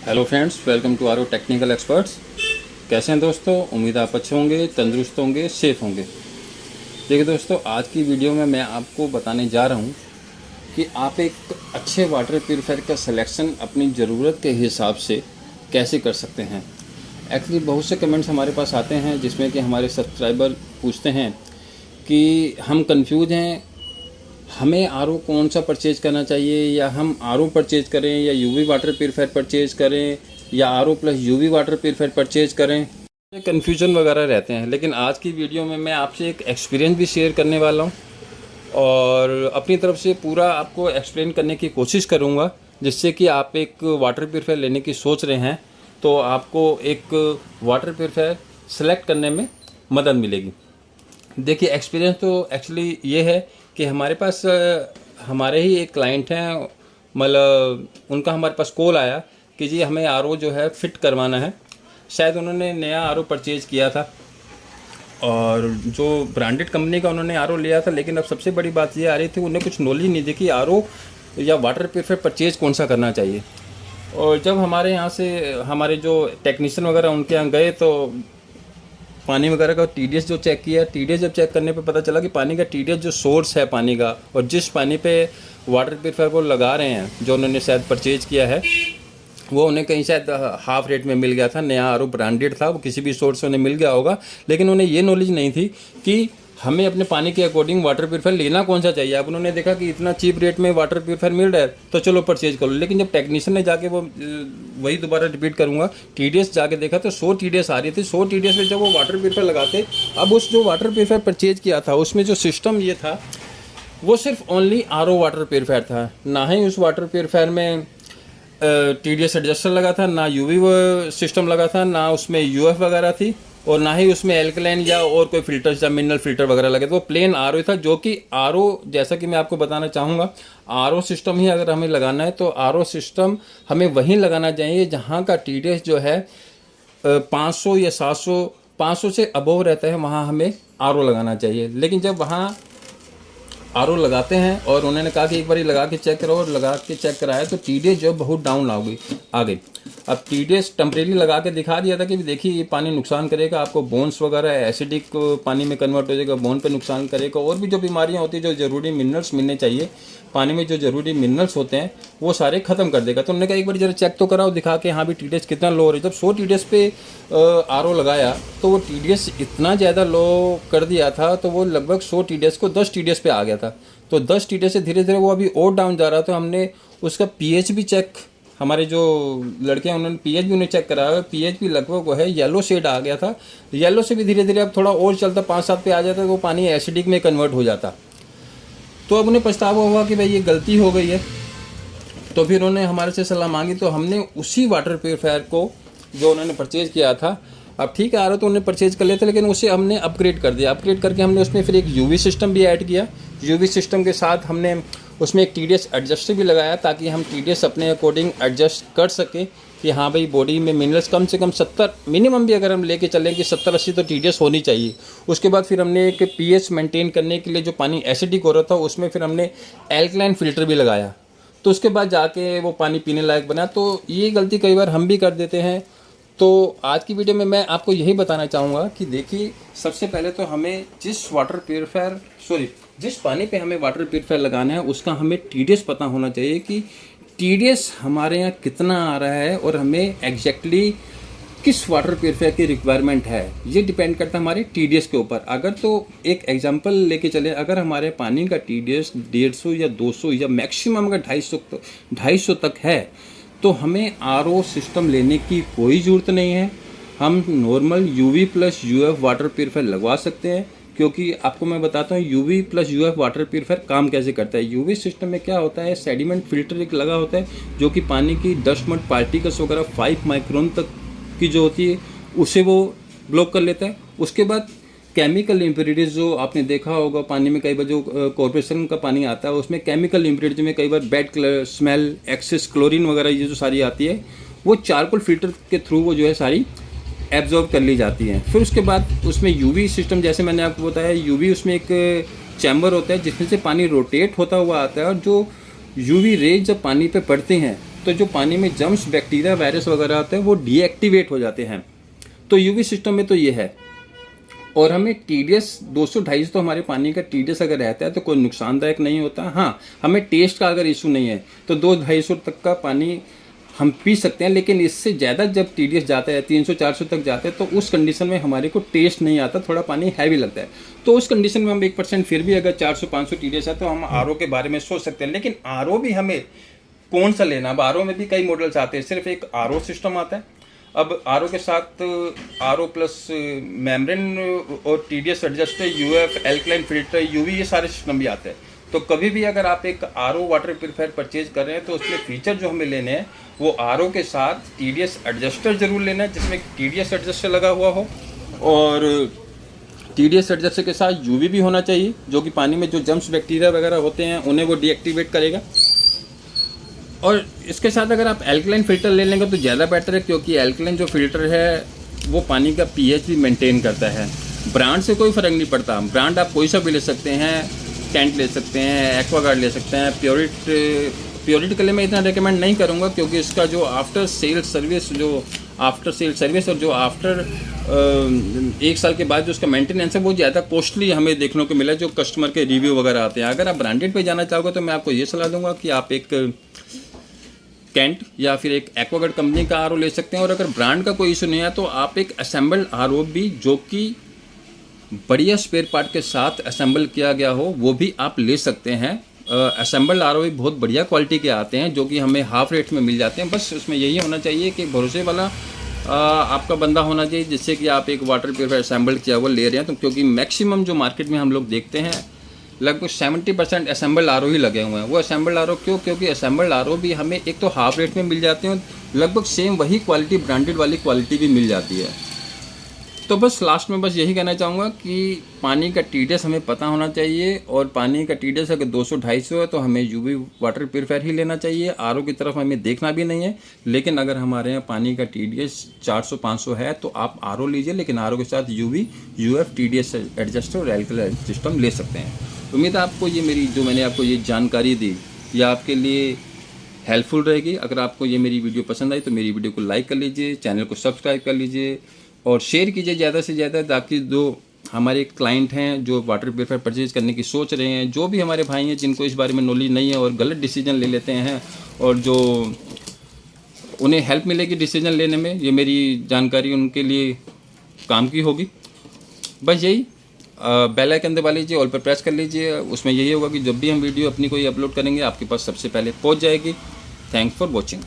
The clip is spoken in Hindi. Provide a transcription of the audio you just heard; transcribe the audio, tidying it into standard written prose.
हेलो फ्रेंड्स, वेलकम टू आरो टेक्निकल एक्सपर्ट्स। कैसे हैं दोस्तों? उम्मीद आप अच्छे होंगे, तंदुरुस्त होंगे, सेफ होंगे। देखिए दोस्तों, आज की वीडियो में मैं आपको बताने जा रहा हूं कि आप एक अच्छे वाटर प्यूरीफायर का सिलेक्शन अपनी ज़रूरत के हिसाब से कैसे कर सकते हैं। एक्चुअली बहुत से कमेंट्स हमारे पास आते हैं जिसमें कि हमारे सब्सक्राइबर पूछते हैं कि हम कंफ्यूज हैं, हमें आरओ कौन सा परचेज करना चाहिए, या हम आरओ परचेज करें या यूवी वाटर प्यूरीफायर परचेज करें या RO plus UV water purifier purchase करें। ये कन्फ्यूजन वगैरह रहते हैं। लेकिन आज की वीडियो में मैं आपसे एक एक्सपीरियंस भी शेयर करने वाला हूँ और अपनी तरफ से पूरा आपको एक्सप्लेन करने की कोशिश करूँगा, जिससे कि आप एक वाटर प्यूरीफायर लेने की सोच रहे हैं तो आपको एक वाटर प्यूरीफायर सेलेक्ट करने में मदद मिलेगी। देखिए, एक्सपीरियंस तो एक्चुअली ये है कि हमारे पास हमारे ही एक क्लाइंट हैं, मतलब उनका हमारे पास कॉल आया कि जी हमें आरओ जो है फ़िट करवाना है। शायद उन्होंने नया आरओ परचेज़ किया था और जो ब्रांडेड कंपनी का उन्होंने आरओ लिया था, लेकिन अब सबसे बड़ी बात ये आ रही थी उन्हें कुछ नॉलेज नहीं थी कि आरओ या वाटर प्यूरीफायर परचेज़ कौन सा करना चाहिए। और जब हमारे यहाँ से हमारे जो टेक्नीशियन वगैरह उनके यहाँ गए तो पानी वगैरह का टीडीएस जो चेक किया, टीडीएस जब चेक करने पे पता चला कि पानी का टीडीएस जो सोर्स है पानी का, और जिस पानी पे वाटर प्यूरीफायर को लगा रहे हैं, जो उन्होंने शायद परचेज किया है, वो उन्हें कहीं शायद हाफ रेट में मिल गया था। नया आरओ ब्रांडेड था, वो किसी भी सोर्स से उन्हें मिल गया होगा, लेकिन उन्हें ये नॉलेज नहीं थी कि हमें अपने पानी के अकॉर्डिंग वाटर प्यूरीफायर लेना कौन सा चाहिए। अब उन्होंने देखा कि इतना चीप रेट में वाटर प्यूरीफायर मिल रहा है तो चलो परचेज कर लो। लेकिन जब टेक्नीशियन ने जाके वो वही दोबारा रिपीट करूंगा, टीडीएस जाके देखा तो 100 टीडीएस आ रही थी। 100 टीडीएस में जब वो वाटर प्यूरीफायर लगाते, अब उस जो वाटर प्यूरीफायर परचेज किया था उसमें जो सिस्टम ये था, वो सिर्फ ओनली आरओ वाटर प्यूरीफायर था। ना ही उस वाटर प्यूरीफायर में टीडीएस एडजस्टर लगा था, ना यूवी सिस्टम लगा था, ना उसमें यूएफ वगैरह थी, और ना ही उसमें एल्कलाइन या और कोई फिल्टर या मिनरल फिल्टर वगैरह लगे। तो वो प्लेन आरओ था, जो कि आरओ, जैसा कि मैं आपको बताना चाहूँगा, आरओ सिस्टम ही अगर हमें लगाना है तो आरओ सिस्टम हमें वहीं लगाना चाहिए जहाँ का टीडीएस जो है 500 या 700, 500 से अबोव रहता है, वहाँ हमें आरओ लगाना चाहिए। लेकिन जब वहाँ आरओ लगाते हैं और उन्होंने कहा कि एक बार लगा के चेक करो, और लगा के चेक कराया तो टीडीएस जो बहुत डाउन आ गई। अब टीडीएस टेम्परेरी लगा के दिखा दिया था कि देखिए ये पानी नुकसान करेगा आपको, बोन्स वगैरह एसिडिक पानी में कन्वर्ट हो जाएगा, बोन पे नुकसान करेगा, और भी जो बीमारियां होती है, जो ज़रूरी मिनरल्स मिलने चाहिए पानी में, जो ज़रूरी मिनरल्स होते हैं वो सारे ख़त्म कर देगा। तो उन्होंने कहा एक बार जरा चेक तो कराओ, दिखा के हाँ भी टीडीएस कितना लो हो रही है। जब 100 टीडीएस पे आरओ लगाया तो वो टीडीएस इतना ज़्यादा लो कर दिया था, तो वो लगभग 100 टीडीएस को 10 टीडीएस पे आ गया था। तो 10 टीडीएस से धीरे धीरे वो अभी और डाउन जा रहा था। हमने उसका पीएच भी चेक, हमारे जो लड़के हैं उन्होंने पीएच भी उन्हें चेक कराया, पीएच भी लगभग वो है येलो शेड आ गया था। येलो से भी धीरे धीरे अब थोड़ा और चलता 5-7 पे आ जाता, वो पानी एसिडिक में कन्वर्ट हो जाता। तो अब उन्हें पछतावा हुआ कि भाई ये गलती हो गई है। तो फिर उन्होंने हमारे से सलाह मांगी, तो हमने उसी वाटर प्यूरीफायर को जो उन्होंने परचेज किया था, अब ठीक है आ रहा तो उन्हें परचेज कर लेते, लेकिन उसे हमने अपग्रेड कर दिया। अपग्रेड करके हमने उसमें फिर एक यूवी सिस्टम भी ऐड किया। यूवी सिस्टम के साथ हमने उसमें एक टीडीएस एडजस्टर भी लगाया, ताकि हम टीडीएस अपने अकॉर्डिंग एडजस्ट कर सकें कि हाँ भाई बॉडी में मिनरल्स कम से कम 70 मिनिमम भी अगर हम लेके चलें कि 70-80 तो टीडीएस होनी चाहिए। उसके बाद फिर हमने एक पीएच मेंटेन करने के लिए, जो पानी एसिडिक हो रहा था उसमें फिर हमने एल्कलाइन फ़िल्टर भी लगाया, तो उसके बाद जाके वो पानी पीने लायक बना। तो ये गलती कई बार हम भी कर देते हैं। तो आज की वीडियो में मैं आपको यही बताना चाहूँगा कि देखिए, सबसे पहले तो हमें जिस पानी पे हमें वाटर प्यूरीफायर लगाना है उसका हमें टीडीएस पता होना चाहिए कि टीडीएस हमारे यहाँ कितना आ रहा है, और हमें एग्जैक्टली किस वाटर प्यूरीफायर की रिक्वायरमेंट है। ये डिपेंड करता है हमारे टीडीएस के ऊपर। अगर तो एक एग्जांपल लेके चले, अगर हमारे पानी का टीडीएस 150 या 200 या मैक्सिमम अगर 250 तक है, तो हमें आरओ सिस्टम लेने की कोई ज़रूरत नहीं है। हम normal UV plus UF water purifier लगवा सकते हैं, क्योंकि आपको मैं बताता हूँ UV plus UF water purifier काम कैसे करता है। यूवी सिस्टम में क्या होता है, सेडिमेंट फिल्टर एक लगा होता है, जो कि पानी की डस्ट मड पार्टिकल्स वगैरह 5 माइक्रोन तक की जो होती है उसे वो ब्लॉक कर लेता है। उसके बाद केमिकल इम्प्योरिटीज़ जो आपने देखा होगा पानी में, कई बार जो कॉर्पोरेशन का पानी आता है उसमें केमिकल इम्प्योरिटीज में कई बार बैड स्मेल, एक्सेस क्लोरीन वगैरह ये जो सारी आती है, वो चारकोल फिल्टर के थ्रू वो जो है सारी एब्जॉर्ब कर ली जाती है। फिर उसके बाद उसमें यूवी सिस्टम, जैसे मैंने आपको बताया, यूवी उसमें एक चैम्बर होता है जिसमें से पानी रोटेट होता हुआ आता है, और जो यूवी रेज जब पानी पे पड़ते हैं तो जो पानी में जर्म्स, बैक्टीरिया, वायरस वगैरह आते हैं वो डीएक्टिवेट हो जाते हैं। तो यूवी सिस्टम में तो ये है। और हमें TDS 200-250 तो हमारे पानी का TDS अगर रहता है तो कोई नुकसानदायक नहीं होता। हाँ, हमें टेस्ट का अगर इशू नहीं है तो 200-250 तक का पानी हम पी सकते हैं, लेकिन इससे ज़्यादा जब TDS जाता है 300-400 तक जाता है तो उस कंडीशन में हमारे को टेस्ट नहीं आता, थोड़ा पानी हैवी लगता है। तो उस कंडीशन में हम 1% फिर भी अगर 400-500 TDS है तो हम RO के बारे में सोच सकते हैं। लेकिन RO भी हमें कौन सा लेना? अब RO में भी कई मॉडल्स आते हैं, सिर्फ एक RO सिस्टम आता है। अब RO के साथ RO प्लस मेम्ब्रेन और TDS adjust, UF, alkaline filter, UV, ये सारे सिस्टम भी आते हैं। तो कभी भी अगर आप एक RO वाटर प्यूरीफायर परचेज कर रहे हैं तो उसमें फीचर जो हमें लेने हैं वो RO के साथ TDS एडजस्टर जरूर लेना है, जिसमें TDS एडजस्टर लगा हुआ हो, और TDS एडजस्टर के साथ UV भी होना चाहिए, जो कि पानी में जो जर्म्स, बैक्टीरिया वगैरह होते हैं उन्हें वो डीएक्टिवेट करेगा। और इसके साथ अगर आप एल्कलाइन फ़िल्टर ले लेंगे तो ज़्यादा बेटर है, क्योंकि एल्कलाइन जो फ़िल्टर है वो पानी का pH भी मेंटेन करता है। ब्रांड से कोई फ़र्क नहीं पड़ता, ब्रांड आप कोई सा भी ले सकते हैं, कैंट ले सकते हैं, एक्वागार्ड ले सकते हैं। प्योरिट के लिए मैं इतना रिकमेंड नहीं करूँगा, क्योंकि इसका जो आफ्टर सेल सर्विस और जो आफ्टर 1 साल के बाद जो उसका मेंटेनेंस है वो ज़्यादा कॉस्टली हमें देखने को मिला, जो कस्टमर के रिव्यू वगैरह आते हैं। अगर आप ब्रांडेड पे जाना चाहोगे तो मैं आपको ये सलाह दूंगा कि आप एक कैंट या फिर एक एक्वागार्ड कंपनी का RO ले सकते हैं। और अगर ब्रांड का कोई इशू नहीं है तो आप एक असेंबल्ड RO भी, जो कि बढ़िया स्पेयर पार्ट के साथ असेंबल किया गया हो, वो भी आप ले सकते हैं। असेंबल्ड RO भी बहुत बढ़िया क्वालिटी के आते हैं, जो कि हमें हाफ रेट में मिल जाते हैं। बस उसमें यही होना चाहिए कि भरोसे वाला आपका बंदा होना चाहिए, जिससे कि आप एक वाटर प्यूरीफायर असेंबल्ड किया हुआ ले रहे हैं। तो क्योंकि मैक्सिमम जो मार्केट में हम लोग देखते हैं लगभग 70% असेंबल्ड RO ही लगे हुए हैं। वो असेंबल्ड RO क्यों? क्योंकि असेंबल्ड RO भी हमें एक तो हाफ रेट में मिल जाते हैं, लगभग सेम वही क्वालिटी, ब्रांडेड वाली क्वालिटी भी मिल जाती है। तो बस लास्ट में बस यही कहना चाहूँगा कि पानी का TDS हमें पता होना चाहिए, और पानी का TDS अगर 200-250 है तो हमें UV वाटर प्यूरीफायर ही लेना चाहिए, RO की तरफ हमें देखना भी नहीं है। लेकिन अगर हमारे यहाँ पानी का TDS 400-500 है तो आप RO लीजिए, लेकिन RO के साथ UV, UF, TDS एडजस्टर और एल्कलाइन सिस्टम ले सकते हैं। उम्मीद है आपको ये मेरी जो मैंने आपको ये जानकारी दी ये आपके लिए हेल्पफुल रहेगी। अगर आपको ये मेरी वीडियो पसंद आई तो मेरी वीडियो को लाइक कर लीजिए, चैनल को सब्सक्राइब कर लीजिए और शेयर कीजिए ज़्यादा से ज़्यादा, ताकि जो हमारे क्लाइंट हैं जो वाटर प्यूरीफायर परचेज करने की सोच रहे हैं, जो भी हमारे भाई हैं जिनको इस बारे में नॉलेज नहीं है और गलत डिसीजन ले लेते हैं, और जो उन्हें हेल्प मिलेगी डिसीजन लेने में, ये मेरी जानकारी उनके लिए काम की होगी। बस यही, बेल आइकन दबा लीजिए, ऑल पर प्रेस कर लीजिए। उसमें यही होगा कि जब भी हम वीडियो अपनी कोई अपलोड करेंगे आपके पास सबसे पहले पहुंच जाएगी। Thanks for watching.